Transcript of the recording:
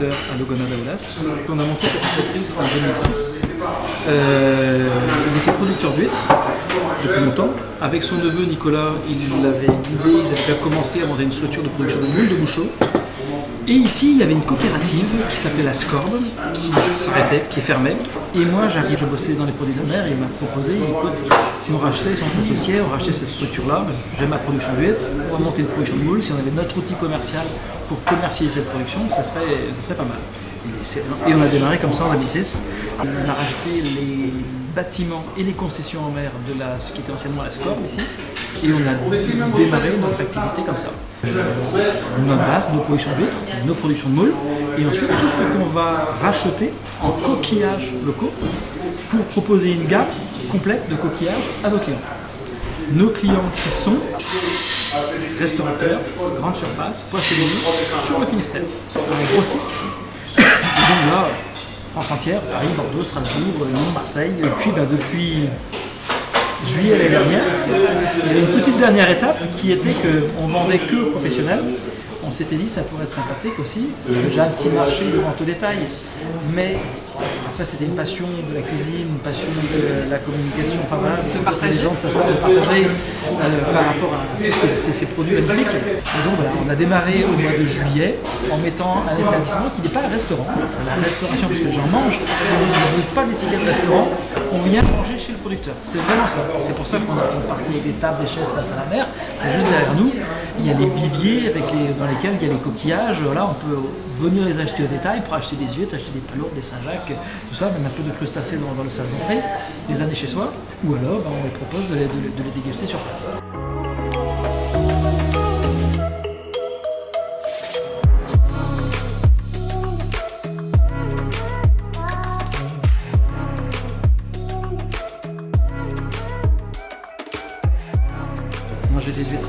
fondateur à Logona Daoulas. On a monté cette entreprise en 2006. Il était producteur d'huîtres depuis longtemps. Avec son neveu Nicolas, il avait l'idée, ils avaient déjà commencé à monter une structure de production de moules de bouchons. Et ici, il y avait une coopérative qui s'appelait la Scorbe, qui s'arrêtait, qui fermait. Et moi, j'arrive, je bossais dans les produits de la mer, et il m'a proposé, écoute, si on rachetait, si on s'associait, on rachetait cette structure-là, j'ai ma production d'huîtres, on va monter une production de moules, si on avait notre outil commercial pour commercialiser cette production, ça serait pas mal. Et on a démarré comme ça en 2006. On a racheté les bâtiments et les concessions en mer de ce qui était anciennement la Scorbe ici. Et on a démarré notre activité comme ça. Notre base, nos productions d'huîtres, nos productions de moules, et ensuite tout ce qu'on va racheter en coquillages locaux pour proposer une gamme complète de coquillages à nos clients. Nos clients qui sont restaurateurs, grandes surfaces, poissonneries sur le Finistère, un grossiste. Et donc là, France entière, Paris, Bordeaux, Strasbourg, Lyon, Marseille, et puis depuis juillet l'année dernière, il y avait une petite dernière étape qui était qu'on vendait que aux professionnels. On s'était dit ça pourrait être sympathique aussi, j'ai un petit marché de vente au détail, mais après c'était une passion de la cuisine, une passion de la communication, enfin voilà, de partager, de s'asseoir, de partager par rapport à ces produits magnifiques. Et donc voilà, on a démarré au mois de juillet en mettant un établissement qui n'est pas un restaurant, la restauration parce que les gens mangent, on ne pas d'étiquette de restaurant, on vient manger chez le producteur. C'est vraiment ça. C'est pour ça qu'on a une partie avec des tables, des chaises face à la mer, et juste derrière nous, il y a des viviers dans lesquels il y a les coquillages. Là, on peut venir les acheter au détail pour acheter des huîtres, acheter des palourdes, des Saint-Jacques, tout ça, même un peu de crustacés dans le salle d'entrée, les amener chez soi, ou alors on les propose de les déguster sur place. Manger des huîtres.